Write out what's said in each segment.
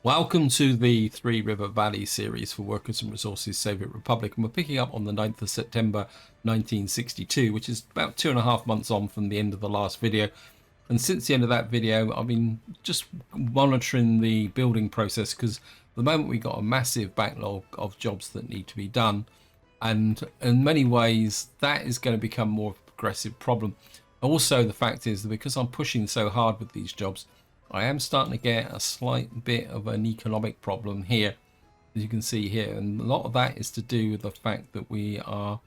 Welcome to the Three River Valley series for Workers and Resources Soviet Republic, and we're picking up on the 9th of September 1962, which is about 2.5 months on from the end of the last video. And since the end of that video, I've been just monitoring the building process because at the moment we've got a massive backlog of jobs that need to be done, and in many ways that is going to become more of a progressive problem. Also, the fact is that because I'm pushing so hard with these jobs, I am starting to get a slight bit of an economic problem here, as you can see here, and a lot of that is to do with the fact that we are,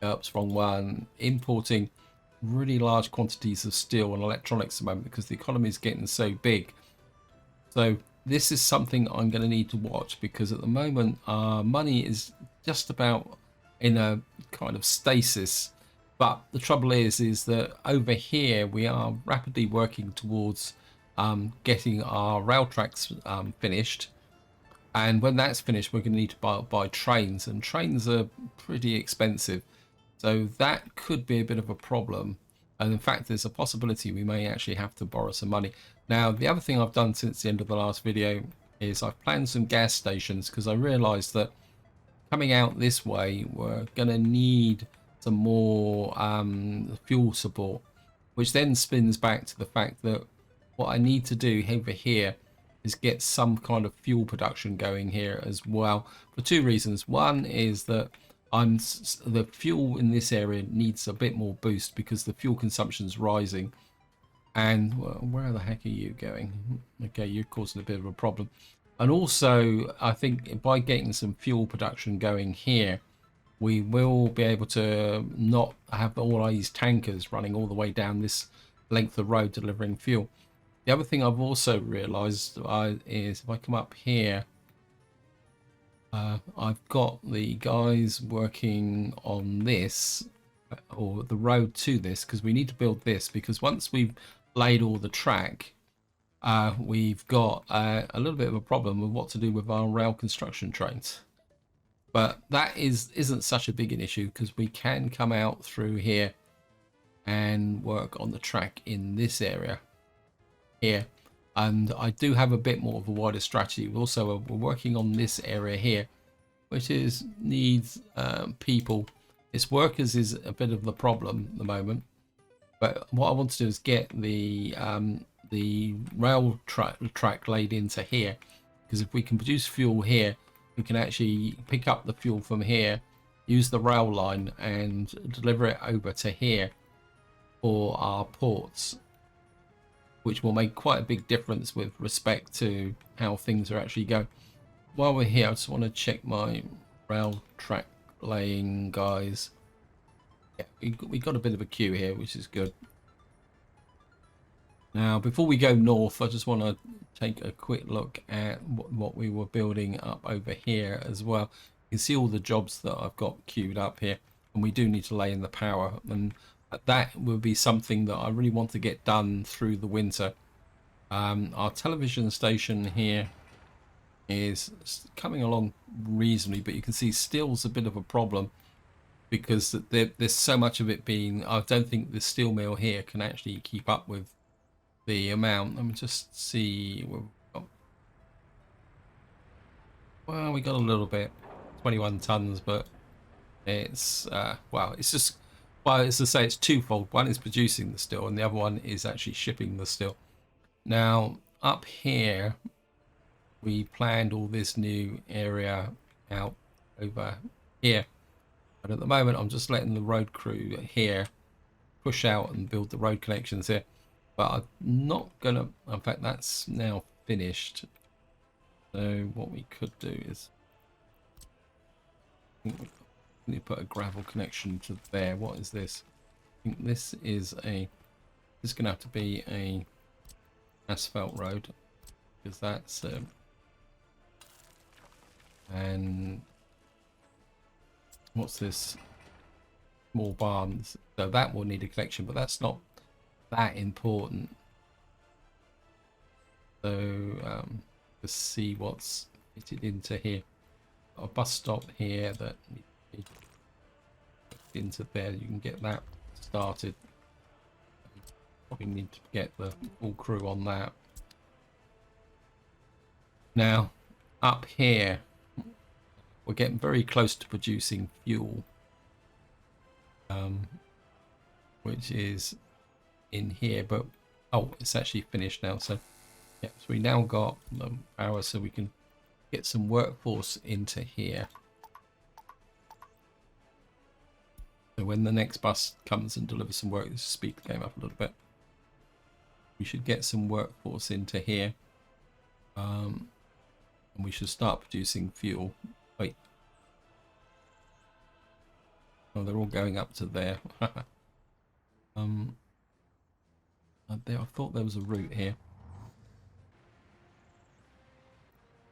oops, wrong one, importing really large quantities of steel and electronics at the moment because the economy is getting so big. So this is something I'm going to need to watch because at the moment our money is just about in a kind of stasis. But the trouble is that over here we are rapidly working towards getting our rail tracks finished, and when that's finished we're going to need to buy trains, and trains are pretty expensive, so that could be a bit of a problem. And in fact there's a possibility we may actually have to borrow some money. Now the other thing I've done since the end of the last video is I've planned some gas stations because I realized that coming out this way we're going to need some more fuel support, which then spins back to the fact that what I need to do over here is get some kind of fuel production going here as well, for two reasons. One is that the fuel in this area needs a bit more boost because the fuel consumption is rising. And where the heck are you going? Okay, you're causing a bit of a problem. And also I think by getting some fuel production going here, we will be able to not have all these tankers running all the way down this length of road delivering fuel. The other thing I've also realized is if I come up here, I've got the guys working on this, or the road to this, because we need to build this, because once we've laid all the track, we've got a little bit of a problem with what to do with our rail construction trains. But that isn't such a big an issue because we can come out through here and work on the track in this area here. And I do have a bit more of a wider strategy. Also, we're working on this area here, which is needs people. Its workers is a bit of the problem at the moment. But what I want to do is get the rail track laid into here, because if we can produce fuel here, we can actually pick up the fuel from here, use the rail line and deliver it over to here for our ports, which will make quite a big difference with respect to how things are actually going. While we're here, I just want to check my rail track laying, guys. Yeah, we got a bit of a queue here, which is good. Now, before we go north, I just want to take a quick look at what we were building up over here as well. You can see all the jobs that I've got queued up here, and we do need to lay in the power, and that will be something that I really want to get done through the winter. Our television station here is coming along reasonably, but you can see still's a bit of a problem because there's so much of it being, I don't think the steel mill here can actually keep up with the amount. Let me just see. Well, we got a little bit, 21 tons, but it's well, it's just, well, it's to say it's twofold. One is producing the steel and the other one is actually shipping the steel. Now up here we planned all this new area out over here, but at the moment I'm just letting the road crew here push out and build the road connections here. But I'm not gonna, in fact that's now finished, so what we could do is we need to put a gravel connection to there. What is this? I think this is gonna have to be a asphalt road, because that's and what's this, small barns, so that will need a connection, but that's not that important. So let's see what's fitted into here. A bus stop here that needs to be into there. You can get that started. Probably need to get the full crew on that. Now, up here, we're getting very close to producing fuel, which is in here, but oh, it's actually finished now. So yeah, so we now got the power, so we can get some workforce into here. So when the next bus comes and delivers some work, let's speed the game up a little bit. We should get some workforce into here, and we should start producing fuel. Wait, oh, they're all going up to there. I thought there was a route here.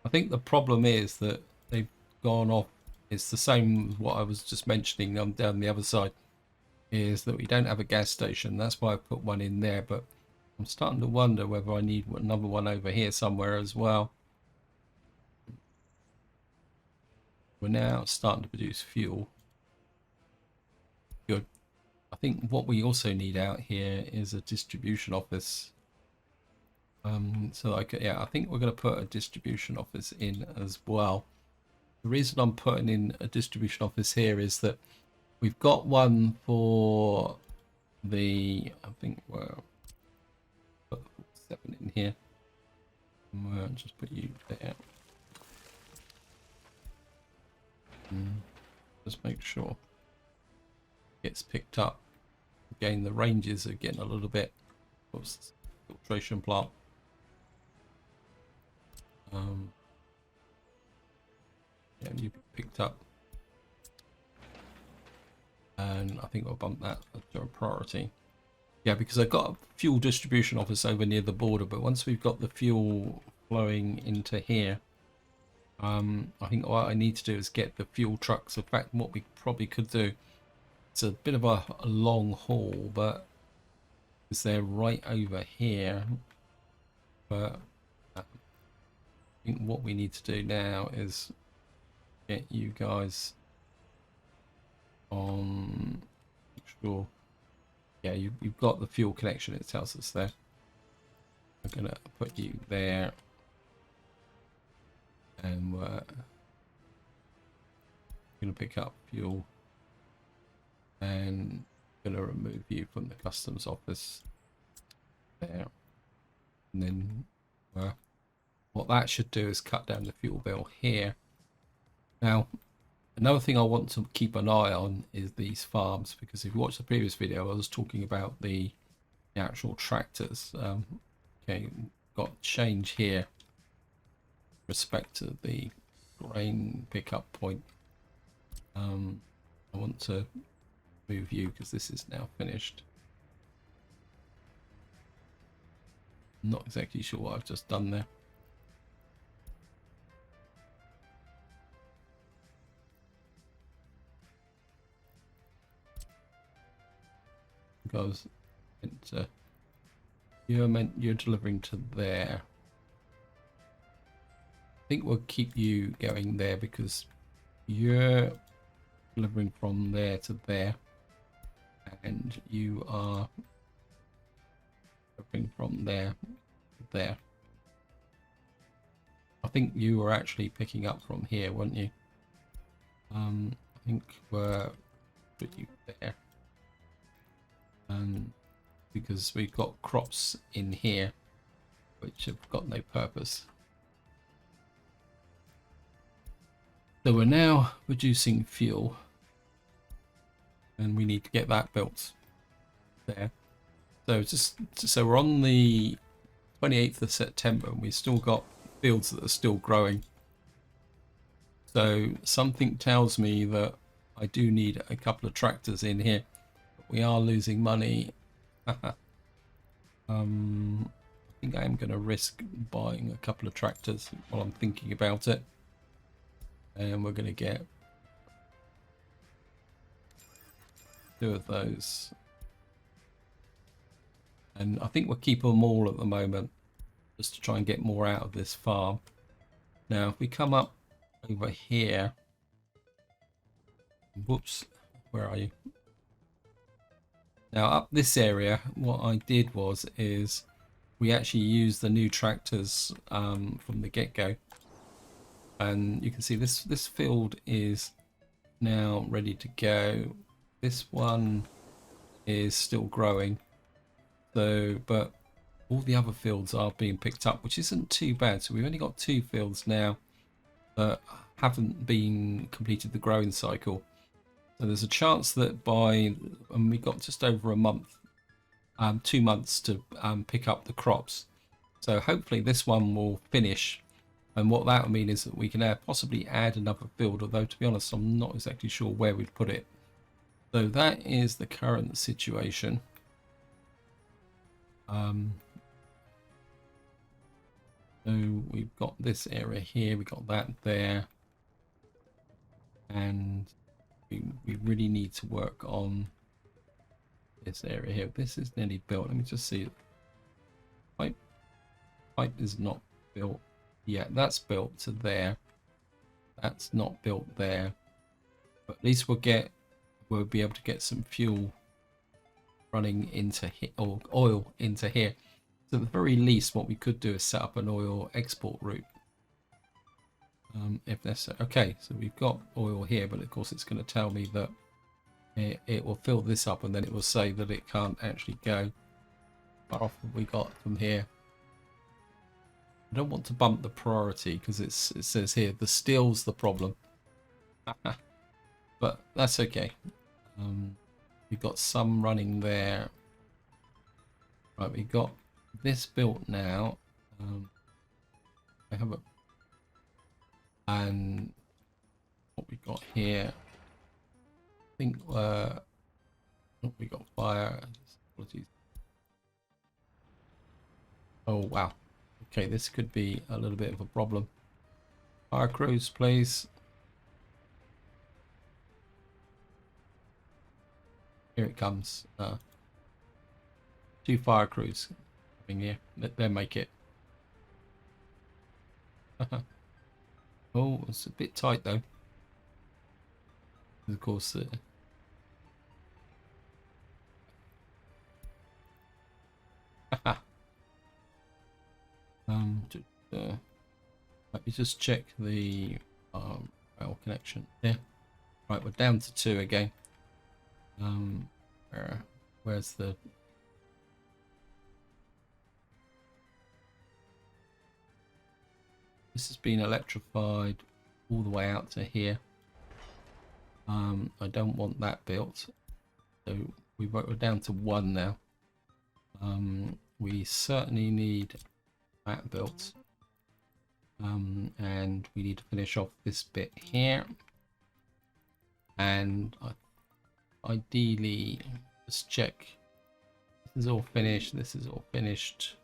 I think the problem is that they've gone off. It's the same as what I was just mentioning down the other side, is that we don't have a gas station. That's why I put one in there, but I'm starting to wonder whether I need another one over here somewhere as well. We're now starting to produce fuel. Good. I think what we also need out here is a distribution office. So yeah, I think we're going to put a distribution office in as well. The reason I'm putting in a distribution office here is that we've got one for the, I think we'll put 7 in here. And we'll just put you there. Just make sure it gets picked up. Again, the ranges are getting a little bit. Oops, filtration plant. Yeah, you picked up, and I think we'll bump that to a priority. Yeah, because I've got a fuel distribution office over near the border, but once we've got the fuel flowing into here, I think what I need to do is get the fuel trucks. In fact, what we probably could do, it's a bit of a long haul, but because they're right over here. But I think what we need to do now is get you guys on. Sure. Yeah, you've got the fuel connection. It tells us there. I'm gonna put you there, and we're gonna pick up fuel, and gonna remove you from the customs office there, and then what that should do is cut down the fuel bill here. Now, another thing I want to keep an eye on is these farms, because if you watch the previous video, I was talking about the actual tractors. Okay, got change here with respect to the grain pickup point. I want to move you because this is now finished. I'm not exactly sure what I've just done there. Goes into you're delivering to there. I think we'll keep you going there because you're delivering from there to there, and you are delivering from there to there. I think you were actually picking up from here, weren't you? I think we're put you there. Because we've got crops in here which have got no purpose. So we're now reducing fuel, and we need to get that built there. So we're on the 28th of September, and we've still got fields that are still growing. So something tells me that I do need a couple of tractors in here. We are losing money. I think I am going to risk buying a couple of tractors while I'm thinking about it. And we're going to get 2 of those. And I think we'll keep them all at the moment, just to try and get more out of this farm. Now, if we come up over here. Whoops, where are you? Now up this area, what I did is we actually use the new tractors from the get-go, and you can see this field is now ready to go. This one is still growing, so but all the other fields are being picked up, which isn't too bad. So we've only got 2 fields now that haven't been completed the growing cycle. So there's a chance that and we got just over a month, 2 months to pick up the crops. So hopefully this one will finish, and what that will mean is that we can possibly add another field, although to be honest I'm not exactly sure where we'd put it. So that is the current situation. So we've got this area here, we got that there, and we really need to work on this area here. This is nearly built. Let me just see. Pipe is not built yet. That's built to there. That's not built there. But at least we'll be able to get some fuel running into here, or oil into here. So at the very least, what we could do is set up an oil export route. If necessary. Okay, so we've got oil here, but of course it's going to tell me that it will fill this up, and then it will say that it can't actually go. How off have we got from here? I don't want to bump the priority because it says here the steel's the problem. But that's okay. We've got some running there. Right, we've got this built now. I have a, and what we got here, I think we got fire. Oh wow, okay, this could be a little bit of a problem. Fire crews, please. Here it comes. 2 fire crews coming here. Let them make it. Oh, it's a bit tight though. Of course, let me just check the rail connection. Yeah, right, we're down to 2 again. Where's the? This has been electrified all the way out to here. I don't want that built, so we're down to 1 now. We certainly need that built, and we need to finish off this bit here, and ideally just check this is all finished, this is all finished.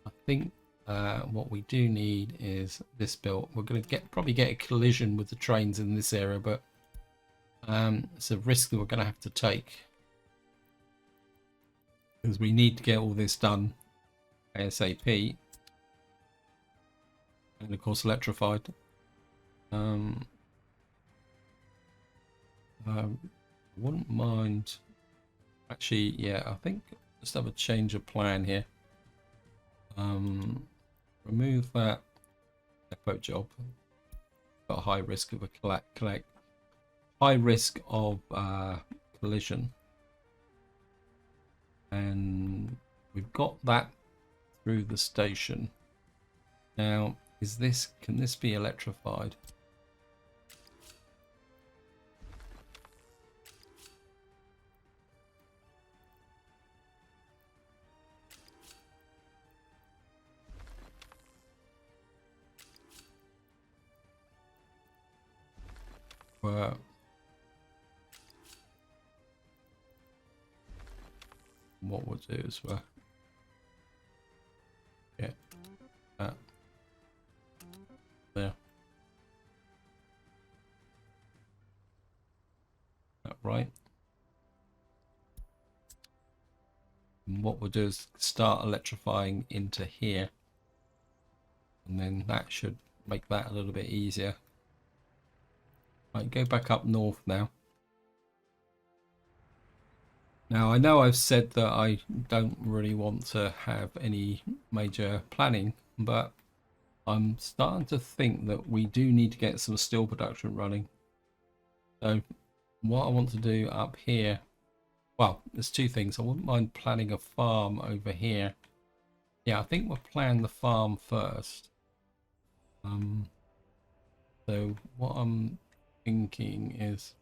I think what we do need is this built. We're going to probably get a collision with the trains in this area, but it's a risk that we're going to have to take because we need to get all this done ASAP, and of course electrified. Wouldn't mind actually, yeah, I think just have a change of plan here. Remove that depot job. Got a high risk of a high risk of collision, and we've got that through the station. Now, can this be electrified? What we'll do is get that there. That right. And what we'll do is start electrifying into here, and then that should make that a little bit easier. Right, go back up north now. Now, I know I've said that I don't really want to have any major planning, but I'm starting to think that we do need to get some steel production running. So what I want to do up here, well, there's two things. I wouldn't mind planning a farm over here. Yeah, I think we'll plan the farm first. So what I'm thinking is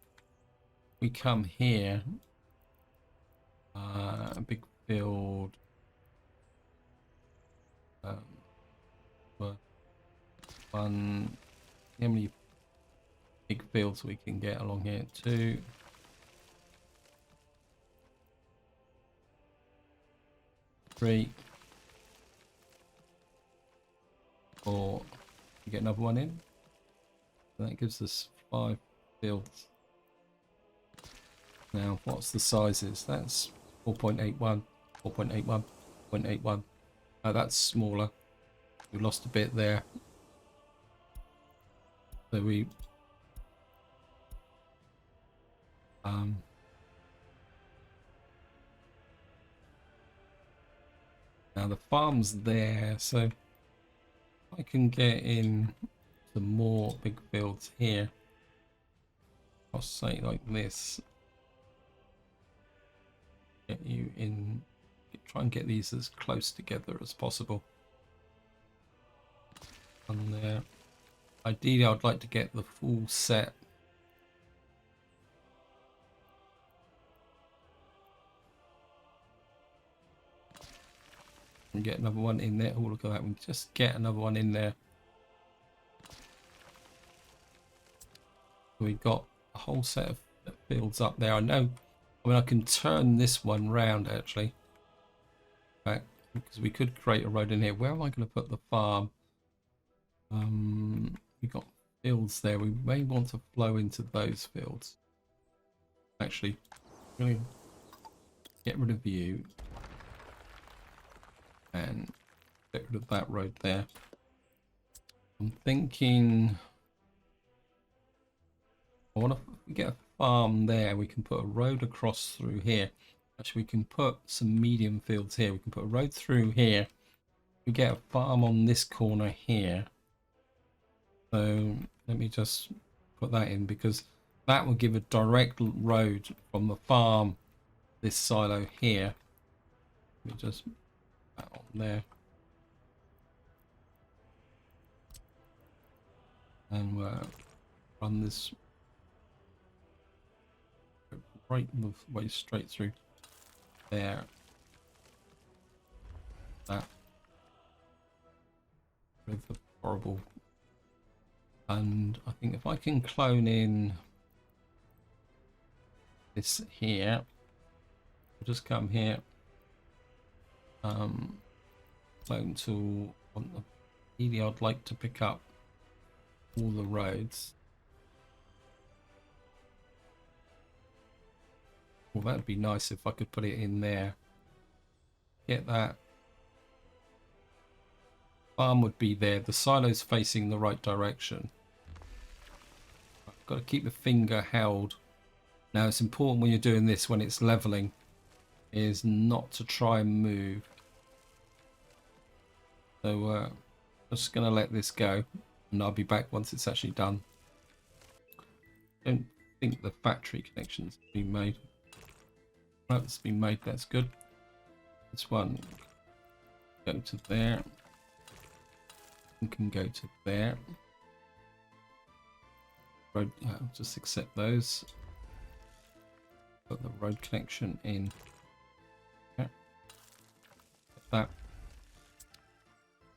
we come here, a big field, for one. How many big fields we can get along here? 2, 3, 4. We get another one in. That gives us 5 fields. Now, what's the sizes? That's 4.81, 4.81, 0.81. Oh, that's smaller. We lost a bit there. So we now the farm's there, so I can get in some more big fields here. I'll say like this. Get you in, try and get these as close together as possible. On there. Ideally, I'd like to get the full set. And get another one in there. Oh, look at that. We just get another one in there. We've got a whole set of fields up there. I know. I mean, I can turn this one round actually. Right, because we could create a road in here. Where am I going to put the farm? We've got fields there. We may want to flow into those fields. Actually, I'm going to get rid of you and get rid of that road there. I'm thinking I want to get a farm there. We can put a road across through here. Actually, we can put some medium fields here. We can put a road through here. We get a farm on this corner here. So let me just put that in, because that will give a direct road from the farm, this silo here. Let me just put that on there. And we'll run this right way straight through there. That. With the horrible. And I think if I can clone in this here, I'll just come here, clone tool on the really, I'd like to pick up all the roads. Well, that'd be nice if I could put it in there. Get that. Farm would be there. The silo's facing the right direction. I've got to keep the finger held. Now, it's important when you're doing this, when it's leveling, is not to try and move. So, just going to let this go, and I'll be back once it's actually done. Don't think the factory connection's been made. No, it's been made. That's good. This one go to there. You can go to there. Road, I'll just accept those. Put the road connection in. Okay.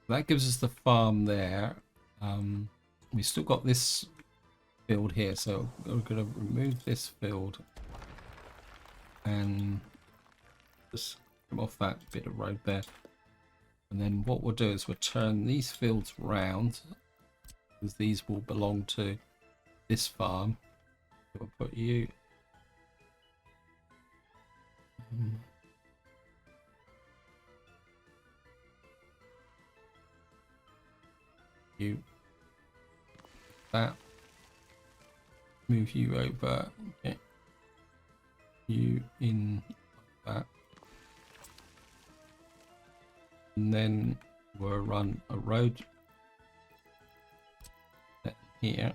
That gives us the farm there. We still got this field here, so we're going to remove this field and just come off that bit of road there. And then what we'll do is we'll turn these fields round, because these will belong to this farm. We'll put you that, move you over, get you in that. And then we'll run a road here.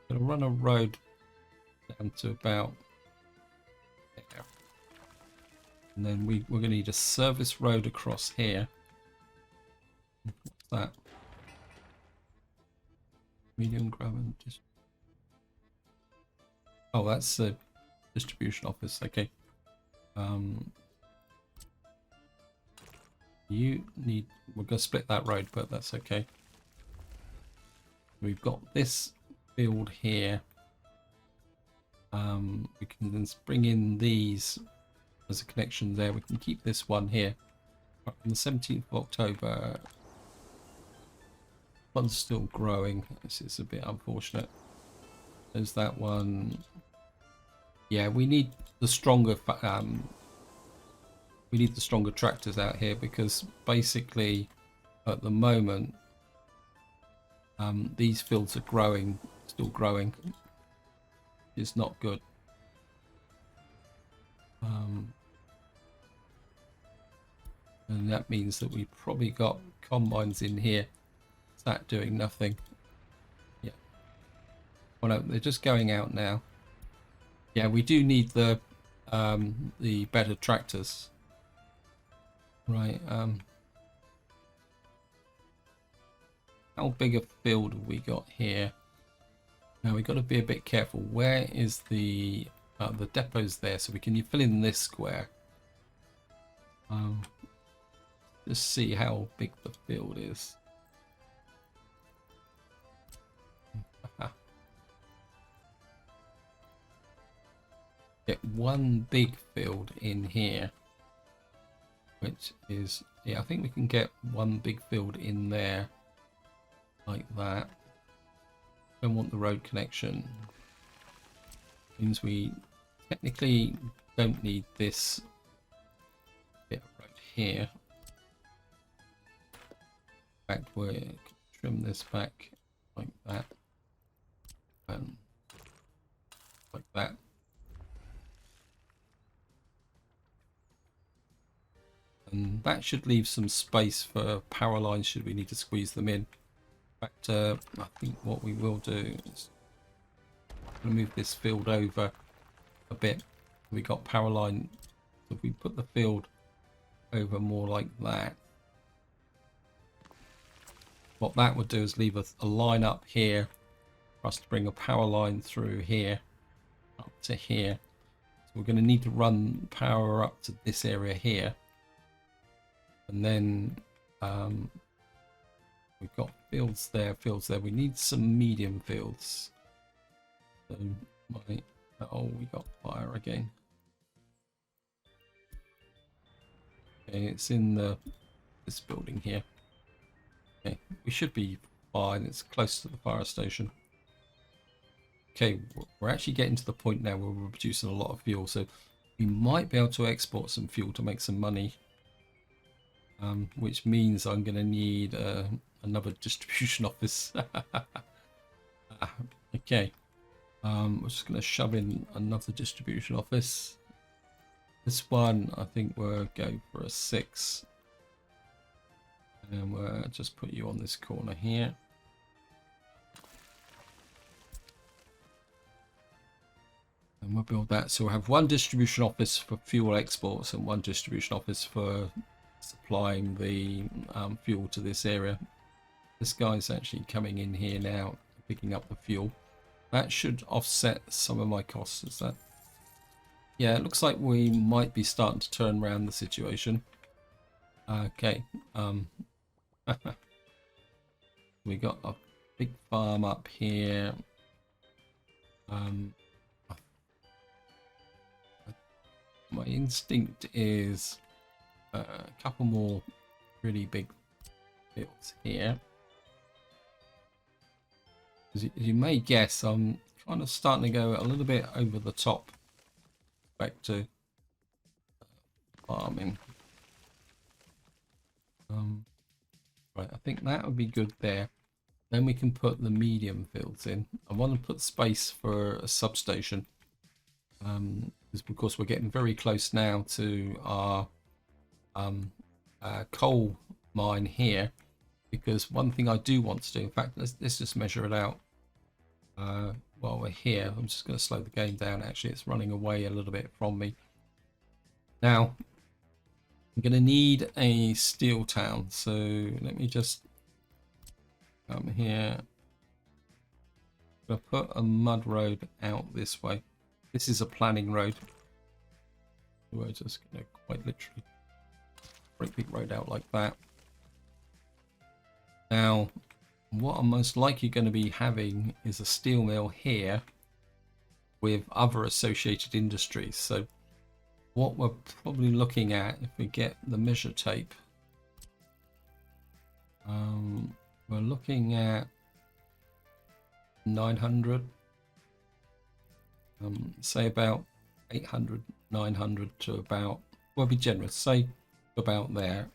Gonna run a road down to about there. And then we're going to need a service road across here. What's that? Medium gravel. Oh, that's the distribution office. Okay. You need. We're going to split that road, but that's okay. We've got this field here. We can then bring in these as a connection there. We can keep this one here. On the 17th of October, one's still growing. This is a bit unfortunate. There's that one. Yeah, we need the stronger. We need the stronger tractors out here because basically, at the moment, these fields are growing, still growing. It's not good. And that means that we probably got combines in here. Is that doing nothing? Yeah. Well, no, they're just going out now. Yeah, we do need the better tractors. Right. How big a field have we got here? Now we've got to be a bit careful. Where is the depot's there, so we can fill in this square. Just see how big the field is. Get one big field in here, which is, yeah, I think we can get one big field in there like that. Don't want the road connection. Means we technically don't need this bit right here. In fact, we trim this back like that and like that. And that should leave some space for power lines should we need to squeeze them in. In fact, I think what we will do is move this field over a bit. We got power line. So if we put the field over more like that, what that would do is leave a line up here for us to bring a power line through here up to here. So we're going to need to run power up to this area here. And then we've got fields there, fields there. We need some medium fields. So oh, we got fire again. Okay, it's in this building here. Okay, we should be fine. It's close to the fire station. Okay, we're actually getting to the point now where we're producing a lot of fuel, so we might be able to export some fuel to make some money. Which means I'm going to need another distribution office. Okay, we're just going to shove in another distribution office. This one, I think we'll go for a 6. And we'll just put you on this corner here. And we'll build that. So we'll have one distribution office for fuel exports and one distribution office for supplying the fuel to this area. This guy's actually coming in here now, picking up the fuel. That should offset some of my costs. Is that? Yeah, it looks like we might be starting to turn around the situation. Okay. We got a big farm up here. My instinct is a couple more really big fields here. As you may guess, I'm kind of starting to go a little bit over the top back to farming. Right, I think that would be good there. Then we can put the medium fields in. I want to put space for a substation. Because of course we're getting very close now to our coal mine here. Because one thing I do want to do, in fact, let's just measure it out while we're here. I'm just going to slow the game down. Actually, it's running away a little bit from me. Now, I'm going to need a steel town. So let me just come here. I'll put a mud road out this way. This is a planning road. We're just going to quite literally break the road out like that. Now, what I'm most likely going to be having is a steel mill here with other associated industries. So what we're probably looking at, if we get the measure tape, we're looking at 900, say about 800, 900 to about, we'll be generous, say about there.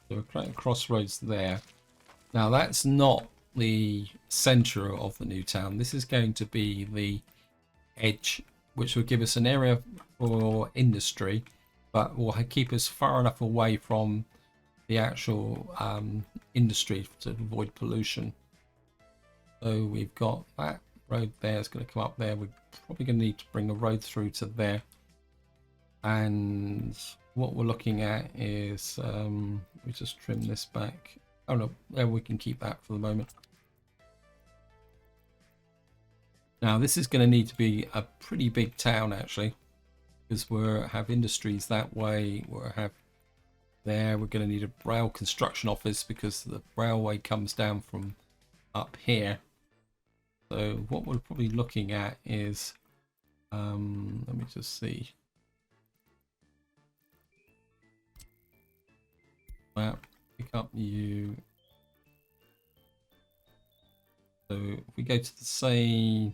So we're creating crossroads there. Now that's not the center of the new town. This is going to be the edge, which will give us an area for industry, but will keep us far enough away from the actual industry to avoid pollution. So we've got that road there. It's going to come up there. We're probably going to need to bring a road through to there. And what we're looking at is we just trim this back. Oh no, there, we can keep that for the moment. Now this is going to need to be a pretty big town actually, because we'll have industries that way. We'll have there. We're going to need a rail construction office because the railway comes down from up here. So what we're probably looking at is, let me just see. Well, pick up you. So if we go to the say,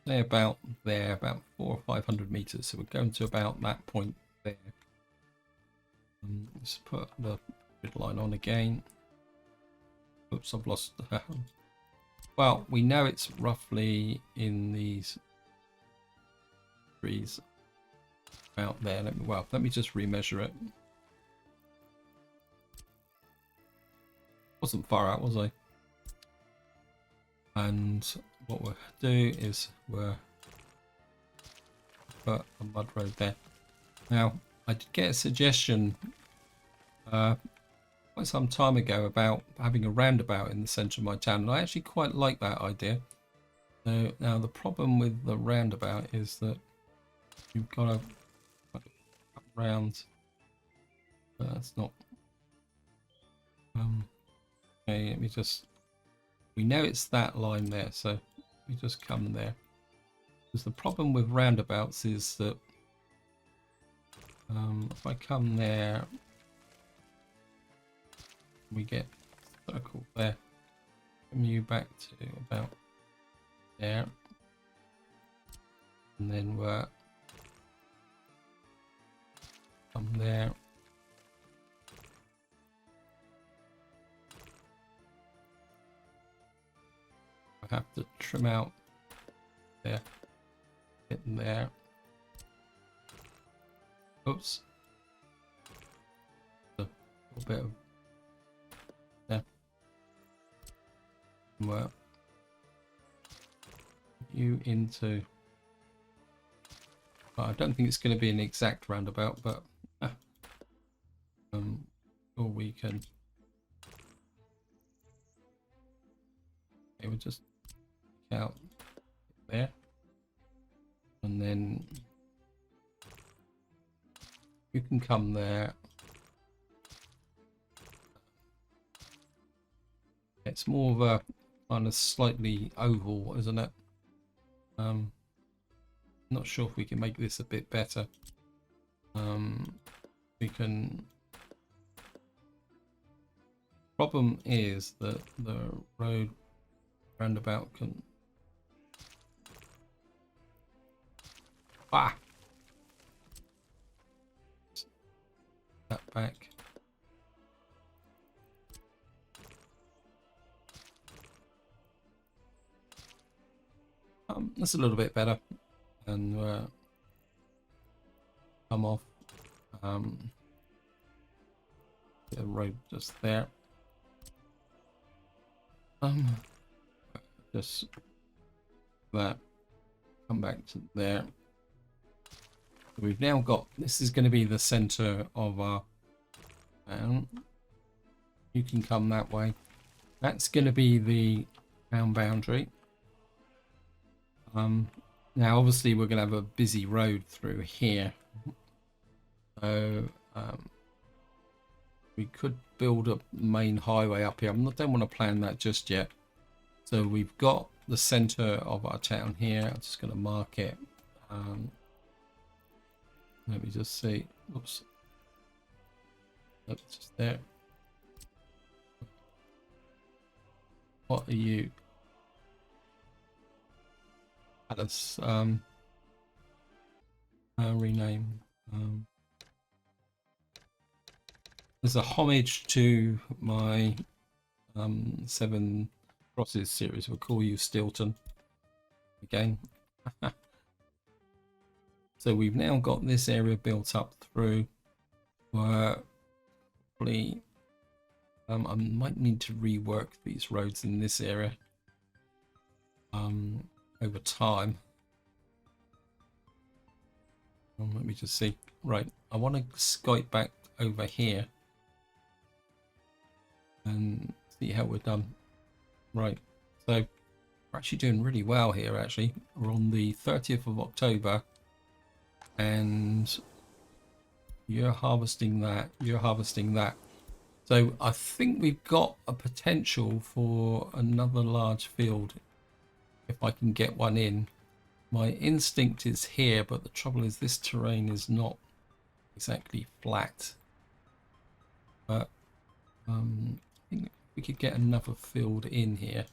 say about there, about 400 or 500 meters. So we're going to about that point there. Let's put the grid line on again. Oops, I've lost. Well, we know it's roughly in these trees out there. Let me just remeasure it. Wasn't far out, was I? And what we'll do is we'll put a mud road there. Now, I did get a suggestion quite some time ago about having a roundabout in the centre of my town, and I actually quite like that idea. So now the problem with the roundabout is that you've got to come round. But that's not. Okay, let me just. We know it's that line there, so we just come there. Because the problem with roundabouts is that if I come there, we get a circle there. Bring you back to about there, and then we're come there. I have to trim out there, hitting there. Oops. A little bit of there. Well, you into. Well, I don't think it's going to be an exact roundabout, but or we can. Okay, we'll just out there, and then you can come there. It's more of a kind of slightly oval, isn't it? Not sure if we can make this a bit better. We can. Problem is that the road roundabout can... Ah! That back. That's a little bit better. And come off. The road just there. Just that. Come back to there. We've now got, this is going to be the center of our town. You can come that way. That's going to be the town boundary. Now obviously we're going to have a busy road through here. So we could build a main highway up here. I don't want to plan that just yet. So we've got the center of our town here. I'm just going to mark it. Let me just see. Oops. That's just there. What are you? Alice. Rename. As a homage to my 7 Crosses series, we'll call you Stilton again. So we've now got this area built up through. Probably I might need to rework these roads in this area over time. Let me just see. Right, I want to Skype back over here and see how we're done. Right, so we're actually doing really well here. Actually, we're on the 30th of October, and you're harvesting that. You're harvesting that. So I think we've got a potential for another large field if I can get one in. My instinct is here, but the trouble is this terrain is not exactly flat. But I think we could get another field in here.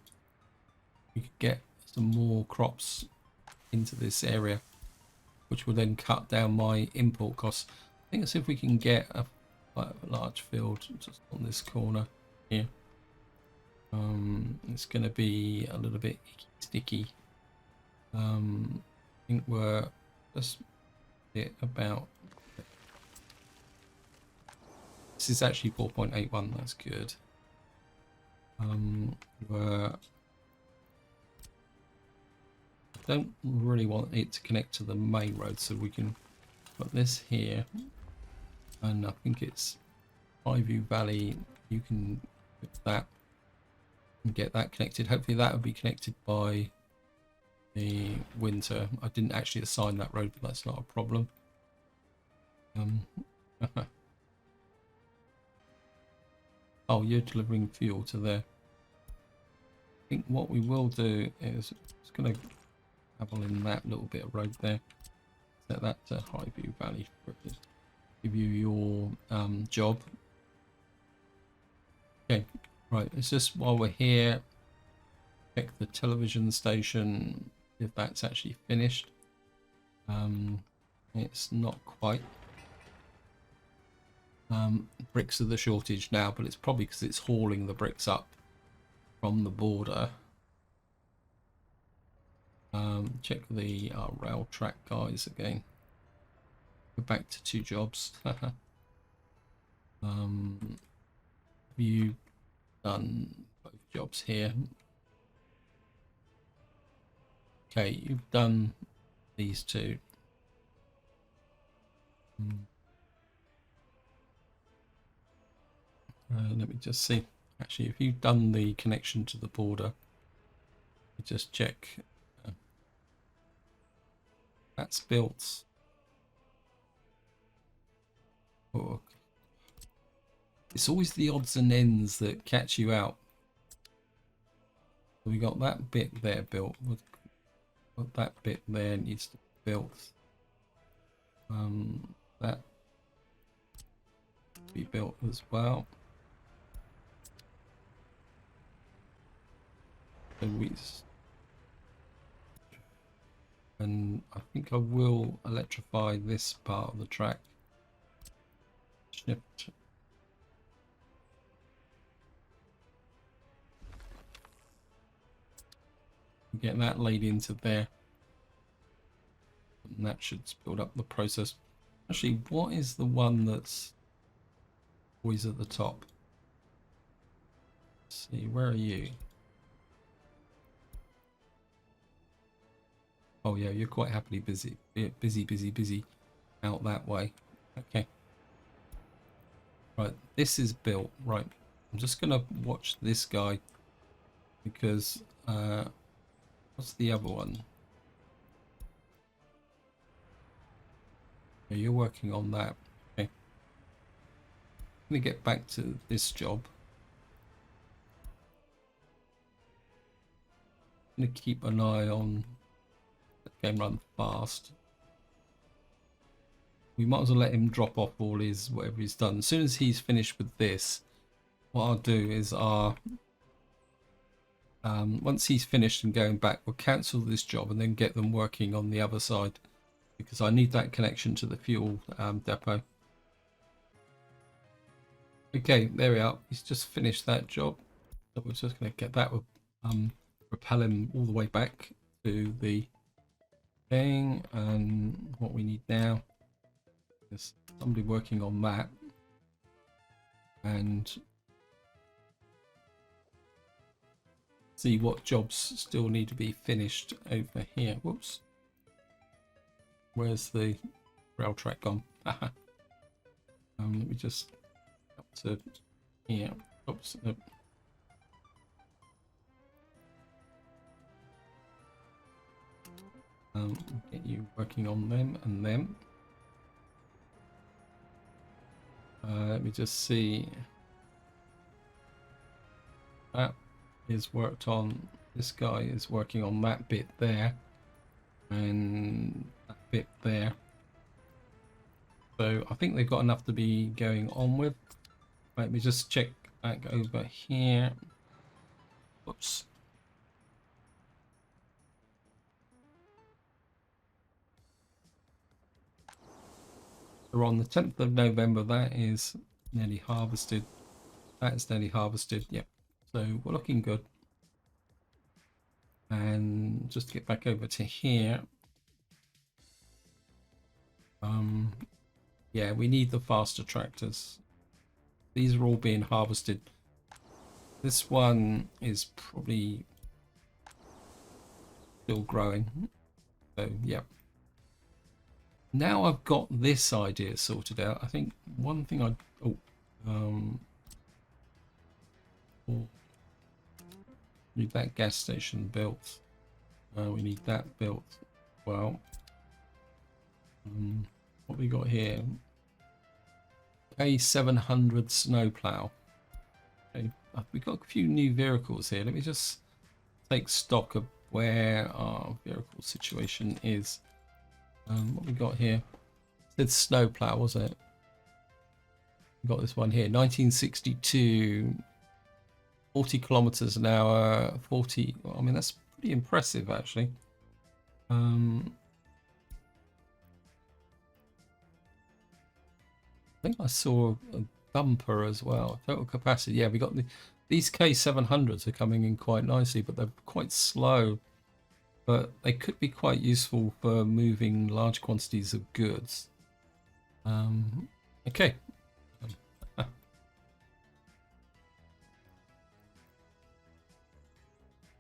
We could get some more crops into this area, which will then cut down my import costs. I think let's see if we can get a large field just on this corner here. It's going to be a little bit sticky. I think we're just about. This is actually 4.81. That's good. We're. I don't really want it to connect to the main road, so we can put this here. And I think it's Highview Valley. You can put that and get that connected. Hopefully that will be connected by the winter. I didn't actually assign that road, but that's not a problem. Oh, you're delivering fuel to there. I think what we will do is just going to have in that little bit of road there. Set that to Highview Valley. Give you your job. Okay, right. It's just while we're here, check the television station if that's actually finished. It's not quite. Bricks are the shortage now, but it's probably because it's hauling the bricks up from the border. Check the rail track guys again. Go back to 2 jobs. Have you done both jobs here? Okay, you've done these 2. Let me just see. Actually, if you've done the connection to the border, just check. That's built. Oh, it's always the odds and ends that catch you out. So we got that bit there built. That bit there needs to be built. That be built as well. So and I think I will electrify this part of the track. Shift. Get that laid into there. And that should build up the process. Actually, what is the one that's always at the top? Let's see, where are you? Oh yeah, you're quite happily busy. Busy out that way. Okay. Right, this is built. Right, I'm just gonna watch this guy because what's the other one? Yeah, you're working on that. Okay. I'm gonna get back to this job. I'm gonna keep an eye on the game run fast. We might as well let him drop off all his whatever he's done. As soon as he's finished with this, what I'll do is once he's finished and going back, we'll cancel this job and then get them working on the other side because I need that connection to the fuel depot. Okay, there we are. He's just finished that job. So we're just going to get that, propel him all the way back to the thing. And what we need now is somebody working on that. And see what jobs still need to be finished over here. Whoops. Where's the rail track gone? Let me just up to here. Oops. Nope. Get you working on them and them. Let me just see. That is worked on. This guy is working on that bit there and that bit there. So I think they've got enough to be going on with. Let me just check back over here. Whoops. We're on the 10th of November. That is nearly harvested. That is nearly harvested. Yep. So we're looking good. And just to get back over to here. Yeah, we need the faster tractors. These are all being harvested. This one is probably still growing. So, yeah. Now I've got this idea sorted out. I think one thing need that gas station built. We need that built. Well, what we got here? A700 snowplow. Okay, we've got a few new vehicles here. Let me just take stock of where our vehicle situation is. What we got here? It said snowplow, wasn't it? We got this one here, 1962, 40 kilometers an hour, 40. Well, I mean, that's pretty impressive, actually. I think I saw a bumper as well. Total capacity. Yeah, we got these K700s are coming in quite nicely, but they're quite slow. But they could be quite useful for moving large quantities of goods. Okay.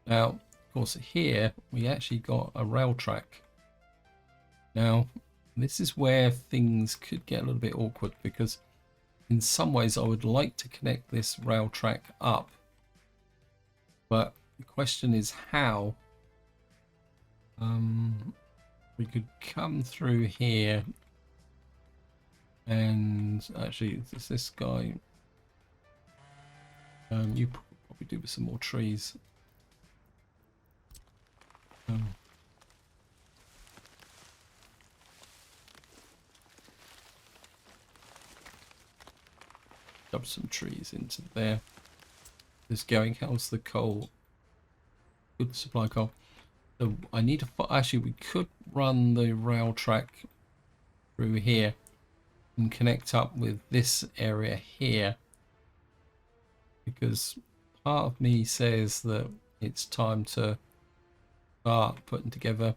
Now, of course, here we actually got a rail track. Now, this is where things could get a little bit awkward because in some ways I would like to connect this rail track up. But the question is how. We could come through here and actually this guy. You probably do with some more trees. Dump some trees into there. This going. How's the coal? good supply coal. So I need to actually we could run the rail track through here and connect up with this area here, because part of me says that it's time to start putting together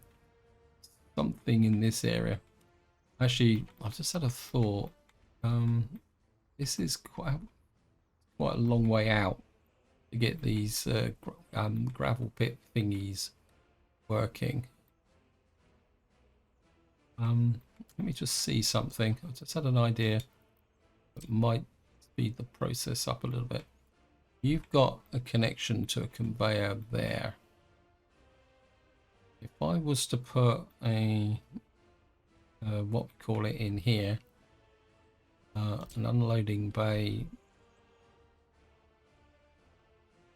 something in this area. Actually, I've just had a thought. This is quite a long way out to get these gravel pit thingies working. Let me just see something. I just had an idea that might speed the process up a little bit. You've got a connection to a conveyor there. If I was to put a what we call it in here, an unloading bay.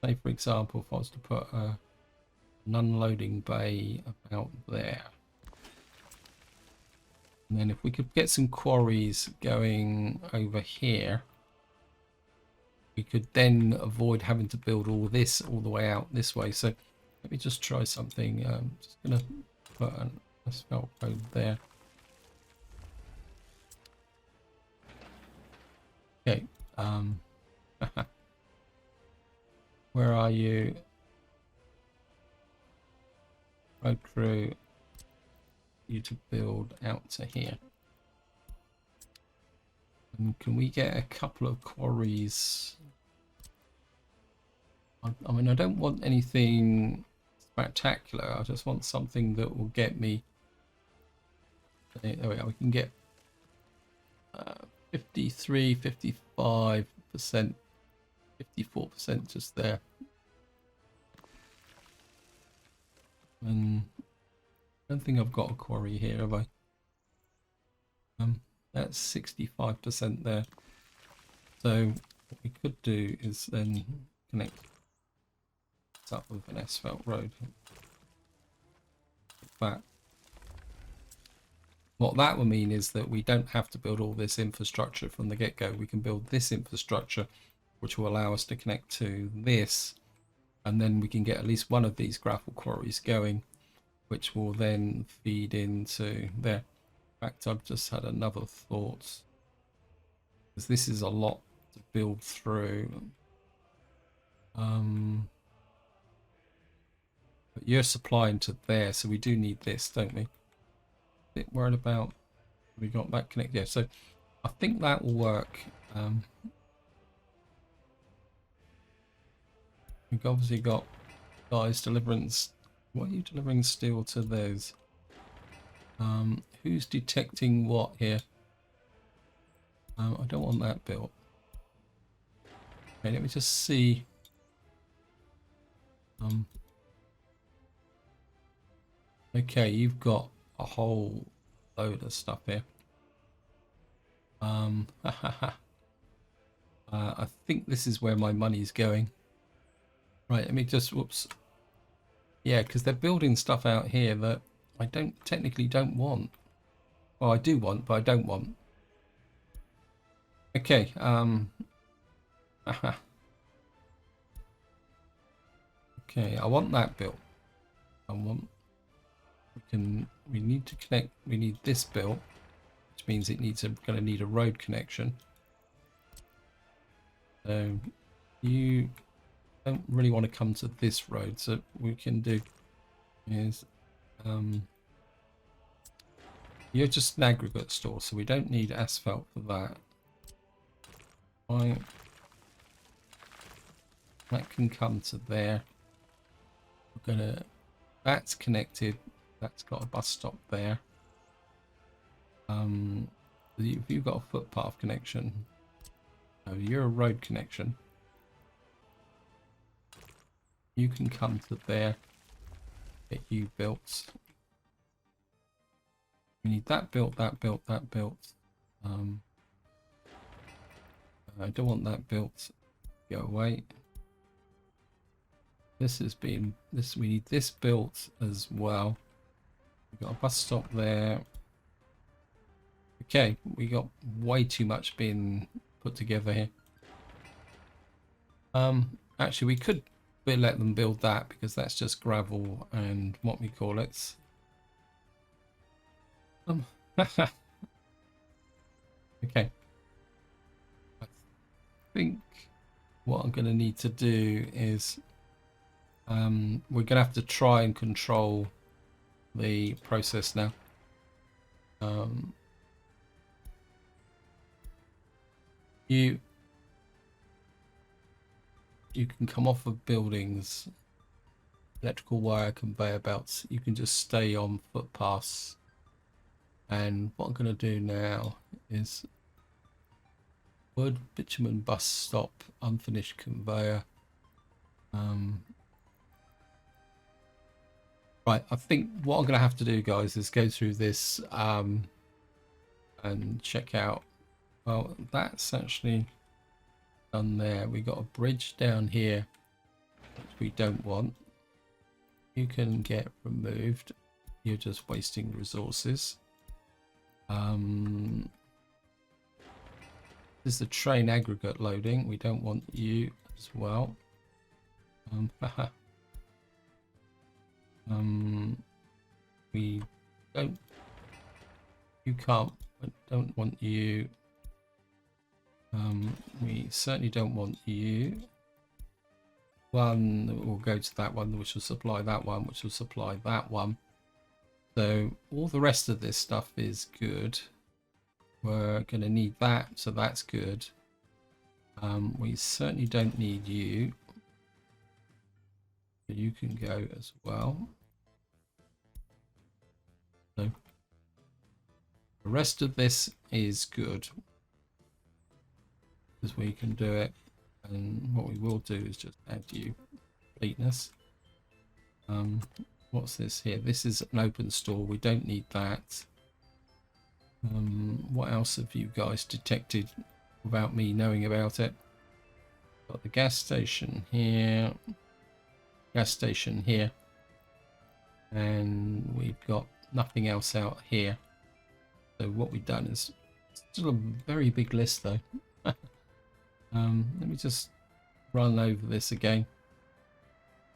Say for example, if I was to put an unloading bay about there. And then if we could get some quarries going over here, we could then avoid having to build all this all the way out this way. So let me just try something. I'm just going to put an asphalt road there. Okay. Where are you? Road crew. You to build out to here. And can we get a couple of quarries? I mean, I don't want anything spectacular. I just want something that will get me. There we go. We can get 53, 55%, 54% just there. And I don't think I've got a quarry here, have I? That's 65% there. So what we could do is then connect this up with an asphalt road. But what that will mean is that we don't have to build all this infrastructure from the get-go. We can build this infrastructure, which will allow us to connect to this, and then we can get at least one of these gravel quarries going, which will then feed into there. In fact, I've just had another thought, because this is a lot to build through. But you're supplying to there, so we do need this, don't we? A bit worried about we got that connected. Yeah, so I think that will work. We've obviously got guys delivering. What are you delivering steel to those? Who's detecting what here? I don't want that built. Okay, let me just see. Okay, you've got a whole load of stuff here. I think this is where my money's going. Right, let me just, whoops. Yeah, because they're building stuff out here that I technically don't want. Well, I do want, but I don't want. Okay, okay, I want that built. We need to connect, we need this built, which means it needs gonna need a road connection. So you don't really want to come to this road, so what we can do is you're just an aggregate store, so we don't need asphalt for that. Right. That can come to there. We're gonna, that's connected, that's got a bus stop there. You've got a footpath connection. No, you're a road connection. You can come to there, get you built. We need that built, that built, that built. I don't want that built. Go away. This has been this. We need this built as well. We got a bus stop there. Okay, we got way too much being put together here. Actually, we could We'll let them build that because that's just gravel and what we call it. Okay. I think what I'm going to need to do is we're going to have to try and control the process now. You can come off of buildings, electrical wire, conveyor belts. You can just stay on footpaths. And what I'm going to do now is wood, bitumen, bus stop, unfinished conveyor. Right, I think what I'm going to have to do, guys, is go through this and check out. Well, that's actually done there. We got a bridge down here, which we don't want. You can get removed. You're just wasting resources. This is the train aggregate loading. We don't want you as well. We don't. You can't. Don't want you. We certainly don't want you. One will go to that one, which will supply that one, which will supply that one. So all the rest of this stuff is good. We're going to need that, so that's good. We certainly don't need you. You can go as well. So the rest of this is good because we can do it. And what we will do is just add you completeness. What's this here? This is an open store. We don't need that. What else have you guys detected without me knowing about it? Got the gas station here. Gas station here. And we've got nothing else out here. So what we've done is still a very big list though. Let me just run over this again.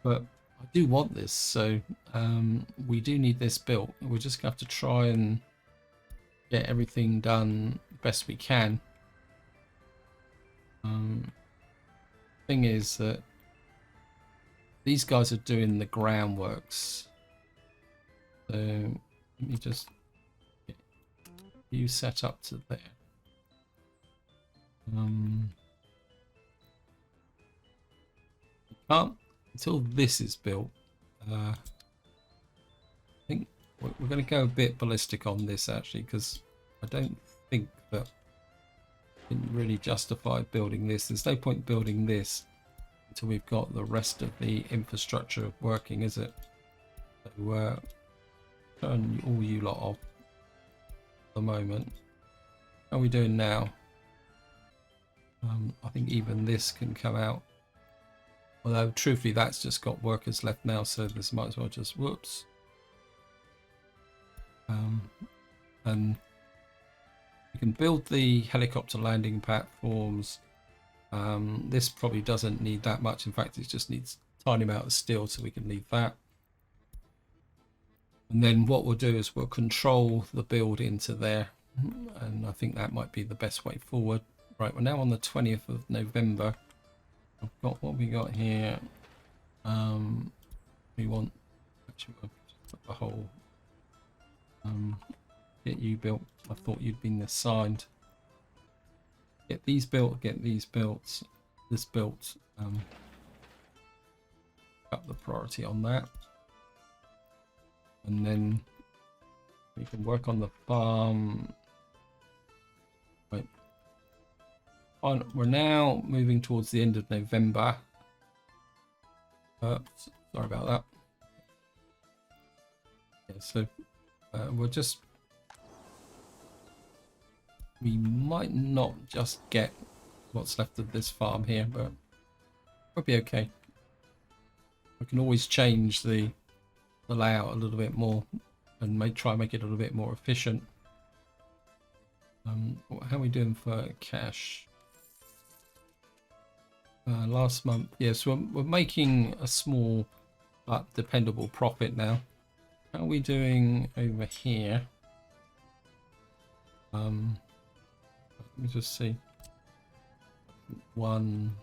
But I do want this, so we do need this built. We're just going to have to try and get everything done best we can. Thing is that these guys are doing the groundworks. So let me just get you set up to there. Can't until this is built. I think we're going to go a bit ballistic on this actually, because I don't think that it can really justify building this. There's no point building this until we've got the rest of the infrastructure working, is it? So turn all you lot off at the moment. How are we doing now? I think even this can come out. Although, truthfully, that's just got workers left now, so this might as well just, whoops. And you can build the helicopter landing platforms. This probably doesn't need that much. In fact, it just needs a tiny amount of steel, so we can leave that. And then what we'll do is we'll control the build into there. And I think that might be the best way forward. Right, we're now on the 20th of November. I've got what we got here. We want actually we'll put the whole get you built. I thought you'd been assigned. Get these built, get these built, this built. Up the priority on that. And then we can work on the farm. Right. We're now moving towards the end of November. Sorry about that. Yeah, so we'll just... We might not just get what's left of this farm here, but we'll be okay. We can always change the layout a little bit more and try and make it a little bit more efficient. How are we doing for cash? Last month. Yes, we're making a small but dependable profit now. How are we doing over here? Let me just see. One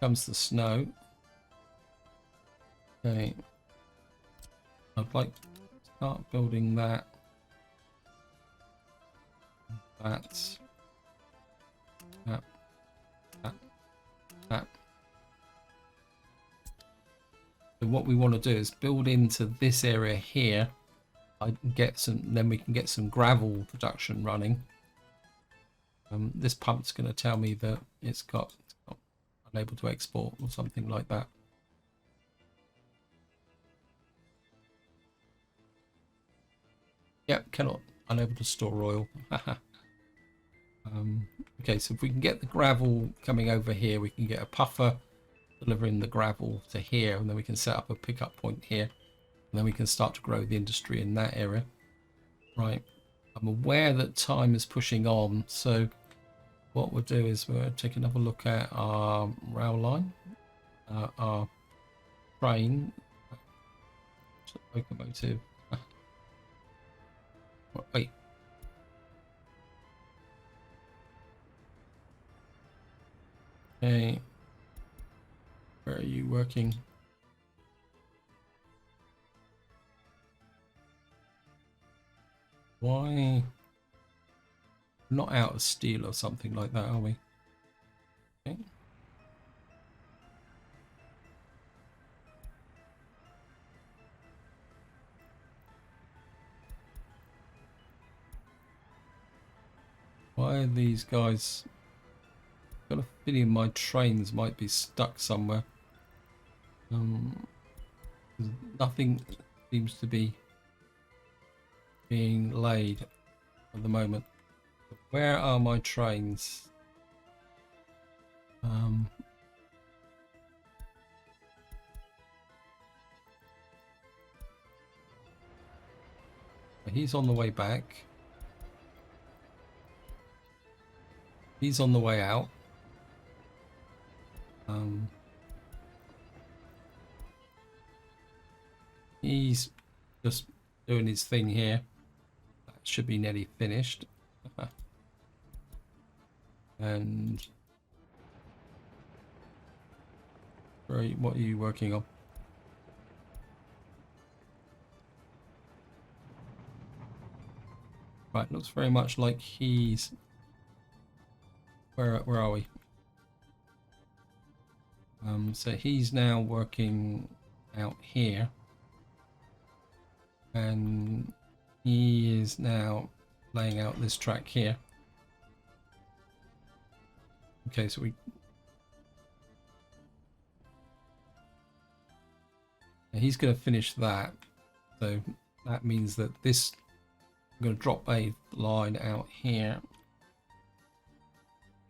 comes the snow. Okay, I'd like to start building that. That. So what we want to do is build into this area here. I can get some, then we can get some gravel production running. This pump's going to tell me that it's got unable to export or something like that. Yep, cannot, unable to store oil. Okay, so if we can get the gravel coming over here, we can get a puffer delivering the gravel to here, and then we can set up a pickup point here, and then we can start to grow the industry in that area. Right, I'm aware that time is pushing on, so what we'll do is we'll take another look at our rail line, our train, locomotive. Wait. Okay. Where are you working? Why? We're not out of steel or something like that, are we? Okay. Why are these guys? Got a feeling my trains might be stuck somewhere. Nothing seems to be being laid at the moment. Where are my trains? He's on the way back. He's on the way out. He's just doing his thing here. That should be nearly finished. And what are you working on? Right, looks very much like he's... Where are we? So he's now working out here. And he is now laying out this track here. Okay, so he's going to finish that. So that means that this, I'm going to drop a line out here.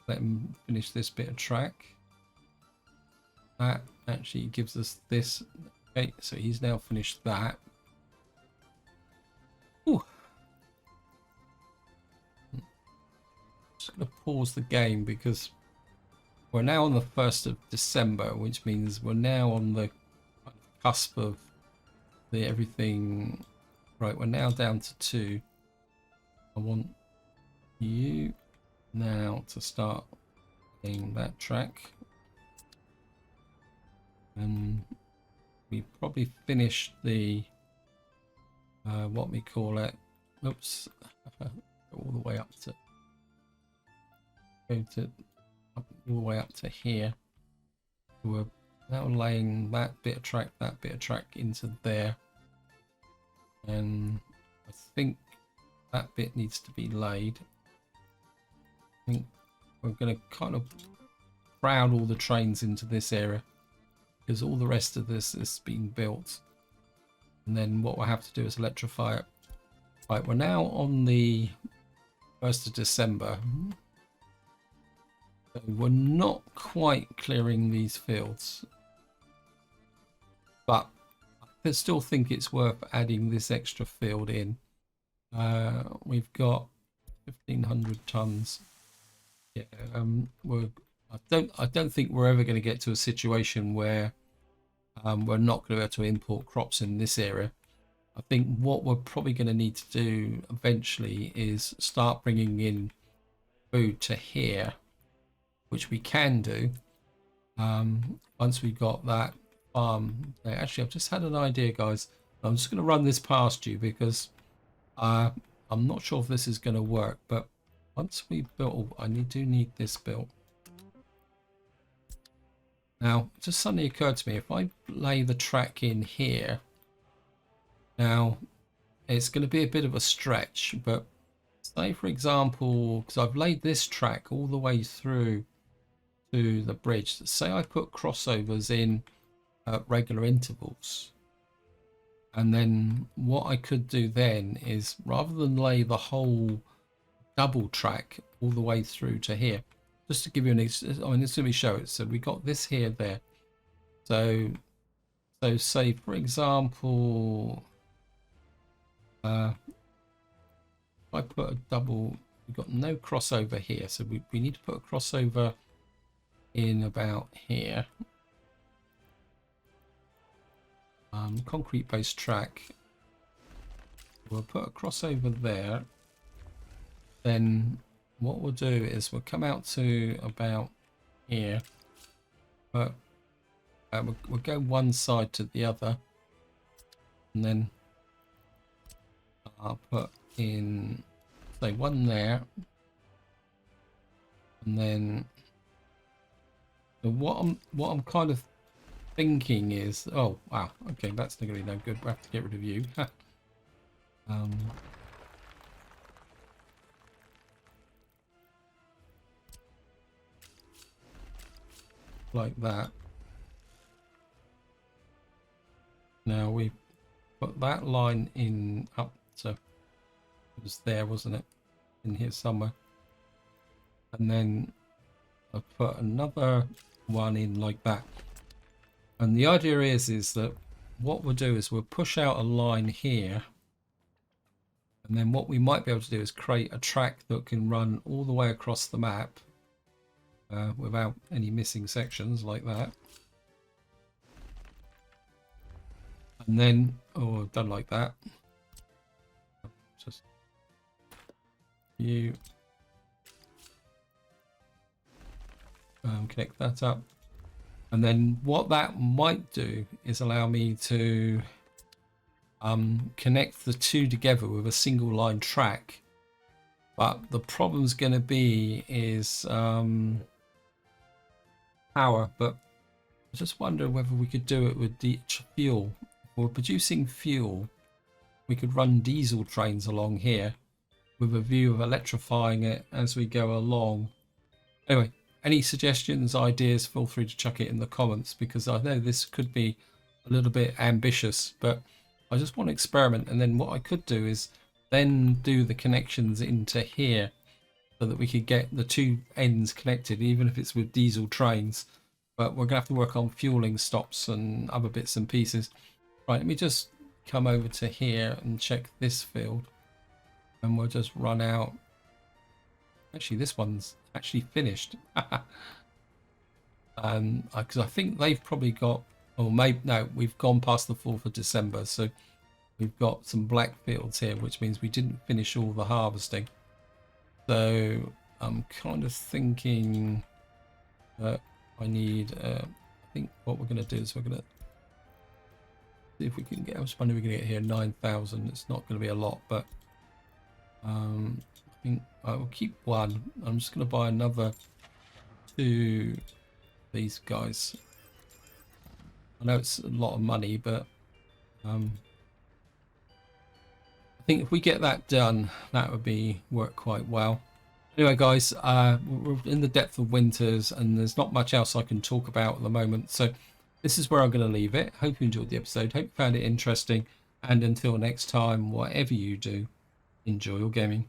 Let him finish this bit of track. That actually gives us this. Okay, so he's now finished that. Ooh. Just going to pause the game because we're now on the 1st of December, which means we're now on the cusp of the everything. Right, we're now down to 2. I want you now to start playing that track. And we probably finished the what we call it. Oops, all the way up to all the way up to here. We're now laying that bit of track into there, and I think that bit needs to be laid. I think we're going to kind of crowd all the trains into this area because all the rest of this is being built, and then what we'll have to do is electrify it. Right, we're now on the 1st of December. So we're not quite clearing these fields, but I still think it's worth adding this extra field in. We've got 1,500 tons. Yeah, I don't think we're ever going to get to a situation where we're not going to be able to import crops in this area. I think what we're probably going to need to do eventually is start bringing in food to here, which we can do once we got that farm there. Actually, I've just had an idea, guys. I'm just going to run this past you because I'm not sure if this is going to work, but once we built, oh, I do need this built. Now, it just suddenly occurred to me, if I lay the track in here, now it's going to be a bit of a stretch, but say for example, because I've laid this track all the way through to the bridge, say I put crossovers in at regular intervals, and then what I could do then is, rather than lay the whole double track all the way through to here, just to give you an I mean, let me show it. So we got this here, there. So say for example, if I put a double, we've got no crossover here, so we need to put a crossover in about here. Concrete based track, we'll put a crossover there. Then what we'll do is we'll come out to about here, but we'll go one side to the other, and then I'll put in, say, one there, and then what I'm kind of thinking is, oh wow, okay, that's not gonna be no good. We'll have to get rid of you. Like that. Now we put that line in up to, it was there, wasn't it, in here somewhere, and then I put another one in like that. And the idea is that what we'll do is we'll push out a line here, and then what we might be able to do is create a track that can run all the way across the map without any missing sections like that. And then, oh, done like that. Just you connect that up. And then what that might do is allow me to connect the two together with a single line track. But the problem's going to be is power. But I just wonder whether we could do it with fuel. If we're producing fuel, we could run diesel trains along here with a view of electrifying it as we go along. Anyway, any suggestions, ideas, feel free to chuck it in the comments, because I know this could be a little bit ambitious, but I just want to experiment. And then what I could do is then do the connections into here so that we could get the two ends connected, even if it's with diesel trains. But we're going to have to work on fueling stops and other bits and pieces. Right, let me just come over to here and check this field, and we'll just run out. Actually, this one's actually finished. Because I think they've probably got, or maybe, no, we've gone past the 4th of December, so we've got some black fields here, which means we didn't finish all the harvesting. So I'm kind of thinking that I need, I think what we're going to do is we're going to see if we can get, how much money we're going to get here, 9,000. It's not going to be a lot, but I think I will keep one. I'm just going to buy another 2 these guys. I know it's a lot of money, but I think if we get that done, that would be work quite well. Anyway, guys, we're in the depth of winters, and there's not much else I can talk about at the moment. So this is where I'm going to leave it. Hope you enjoyed the episode. Hope you found it interesting. And until next time, whatever you do, enjoy your gaming.